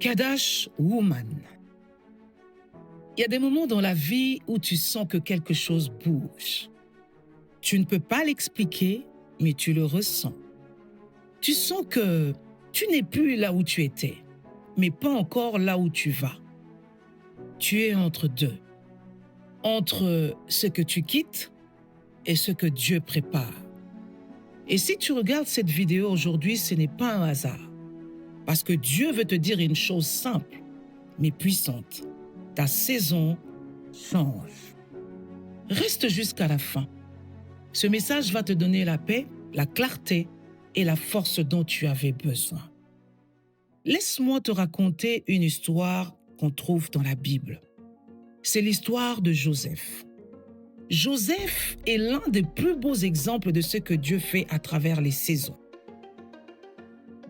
Kadash Woman. Il y a des moments dans la vie où tu sens que quelque chose bouge. Tu ne peux pas l'expliquer, mais tu le ressens. Tu sens que tu n'es plus là où tu étais, mais pas encore là où tu vas. Tu es entre deux. Entre ce que tu quittes et ce que Dieu prépare. Et si tu regardes cette vidéo aujourd'hui, ce n'est pas un hasard. Parce que Dieu veut te dire une chose simple, mais puissante. Ta saison change. Reste jusqu'à la fin. Ce message va te donner la paix, la clarté et la force dont tu avais besoin. Laisse-moi te raconter une histoire qu'on trouve dans la Bible. C'est l'histoire de Joseph. Joseph est l'un des plus beaux exemples de ce que Dieu fait à travers les saisons.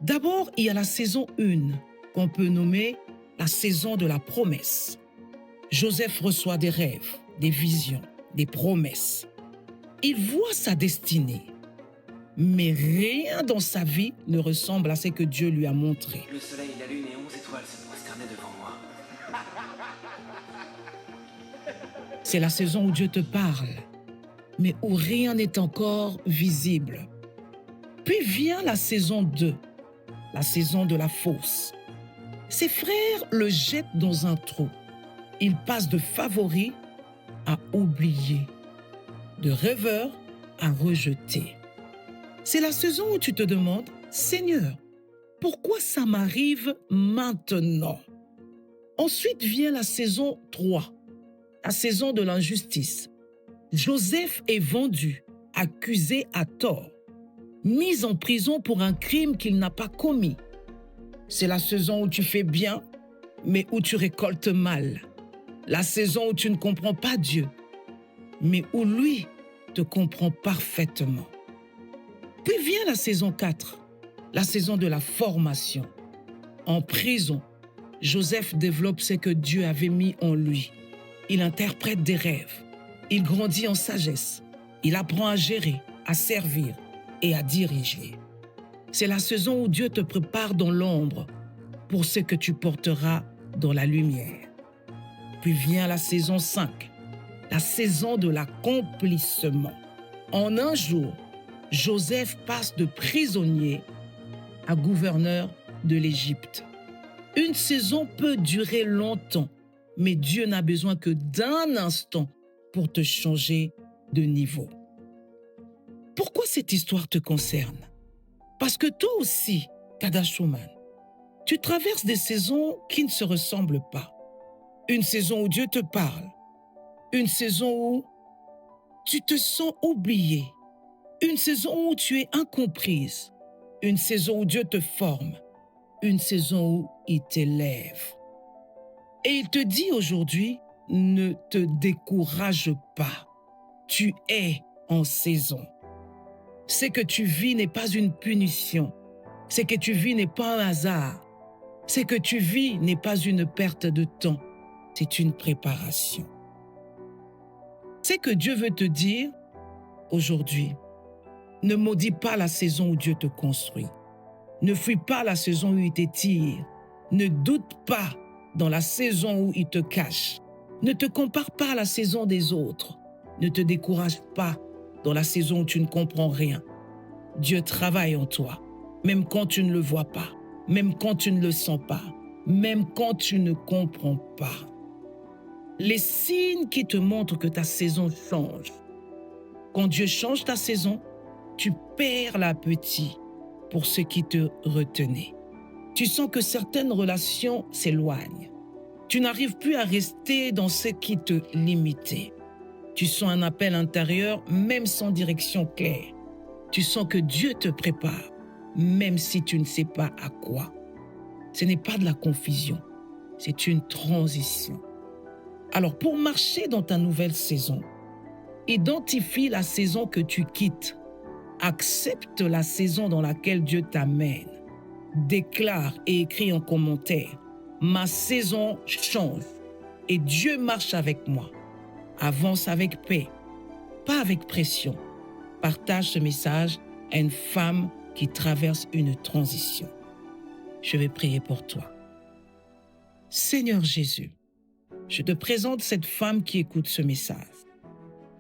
D'abord, il y a la saison 1, qu'on peut nommer la saison de la promesse. Joseph reçoit des rêves, des visions, des promesses. Il voit sa destinée, mais rien dans sa vie ne ressemble à ce que Dieu lui a montré. Le soleil, la lune et 11 étoiles se prosternaient devant moi. C'est la saison où Dieu te parle, mais où rien n'est encore visible. Puis vient la saison 2, la saison de la fosse. Ses frères le jettent dans un trou. Il passe de favori à oublier, de rêveur à rejeter. C'est la saison où tu te demandes, Seigneur, pourquoi ça m'arrive maintenant? Ensuite vient la saison 3, la saison de l'injustice. Joseph est vendu, accusé à tort, mis en prison pour un crime qu'il n'a pas commis. C'est la saison où tu fais bien, mais où tu récoltes mal. La saison où tu ne comprends pas Dieu, mais où lui te comprend parfaitement. Puis vient la saison 4, la saison de la formation. En prison, Joseph développe ce que Dieu avait mis en lui. Il interprète des rêves. Il grandit en sagesse. Il apprend à gérer, à servir et à diriger. C'est la saison où Dieu te prépare dans l'ombre pour ce que tu porteras dans la lumière. Puis vient la saison 5, la saison de l'accomplissement. En un jour, Joseph passe de prisonnier à gouverneur de l'Égypte. Une saison peut durer longtemps, mais Dieu n'a besoin que d'un instant pour te changer de niveau. Pourquoi cette histoire te concerne? Parce que toi aussi, Kadash Woman, tu traverses des saisons qui ne se ressemblent pas. Une saison où Dieu te parle. Une saison où tu te sens oublié. Une saison où tu es incomprise. Une saison où Dieu te forme. Une saison où il t'élève. Et il te dit aujourd'hui, ne te décourage pas. Tu es en saison. Ce que tu vis n'est pas une punition. Ce que tu vis n'est pas un hasard. Ce que tu vis n'est pas une perte de temps. C'est une préparation. Ce que Dieu veut te dire aujourd'hui, ne maudis pas la saison où Dieu te construit. Ne fuis pas la saison où il t'étire. Ne doute pas dans la saison où il te cache. Ne te compare pas à la saison des autres. Ne te décourage pas dans la saison où tu ne comprends rien. Dieu travaille en toi, même quand tu ne le vois pas, même quand tu ne le sens pas, même quand tu ne comprends pas. Les signes qui te montrent que ta saison change. Quand Dieu change ta saison, tu perds l'appétit pour ce qui te retenait. Tu sens que certaines relations s'éloignent. Tu n'arrives plus à rester dans ce qui te limitait. Tu sens un appel intérieur, même sans direction claire. Tu sens que Dieu te prépare, même si tu ne sais pas à quoi. Ce n'est pas de la confusion, c'est une transition. Alors, pour marcher dans ta nouvelle saison, identifie la saison que tu quittes. Accepte la saison dans laquelle Dieu t'amène. Déclare et écris en commentaire, ma saison change et Dieu marche avec moi. Avance avec paix, pas avec pression. Partage ce message à une femme qui traverse une transition. Je vais prier pour toi. Seigneur Jésus, je te présente cette femme qui écoute ce message.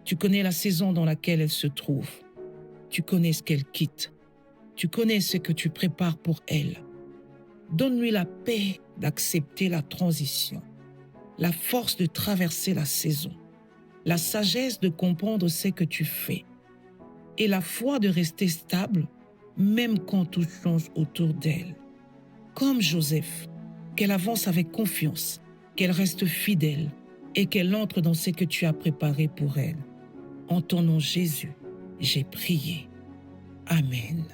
Tu connais la saison dans laquelle elle se trouve. Tu connais ce qu'elle quitte. Tu connais ce que tu prépares pour elle. Donne-lui la paix d'accepter la transition, la force de traverser la saison, la sagesse de comprendre ce que tu fais et la foi de rester stable même quand tout change autour d'elle. Comme Joseph, qu'elle avance avec confiance, qu'elle reste fidèle et qu'elle entre dans ce que tu as préparé pour elle. En ton nom Jésus, j'ai prié. Amen.